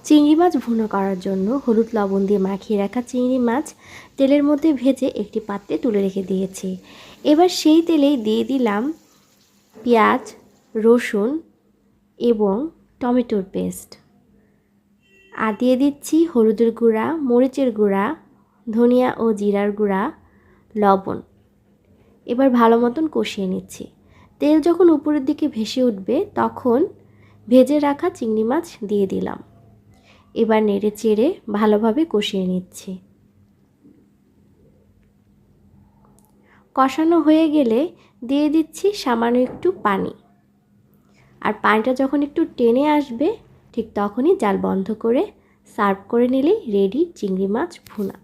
চিংড়ি মাছ ভুনা করার জন্য হলুদ লবণ দিয়ে মাখিয়ে রাখা চিংড়ি মাছ তেলের মধ্যে ভেজে একটি পাত্রে তুলে রেখে দিয়েছি। এবার সেই তেলেই দিয়ে দিলাম পেঁয়াজ, রসুন এবং টমেটোর পেস্ট, আর দিয়ে দিচ্ছি হলুদের গুঁড়া, মরিচের গুঁড়া, ধনিয়া ও জিরার গুঁড়া, লবণ। এবার ভালো মতন কষিয়ে নিচ্ছি। তেল যখন উপরের দিকে ভেসে উঠবে তখন ভেজে রাখা চিংড়ি মাছ দিয়ে দিলাম। এবার নেড়ে চেড়ে ভালোভাবে কষিয়ে নিচ্ছি। কষানো হয়ে গেলে দিয়ে দিচ্ছি সামান্য একটু পানি, আর পানিটা যখন একটু টেনে আসবে ঠিক তখনই জাল বন্ধ করে সার্ভ করে নিলেই রেডি চিংড়ি মাছ ভুনা।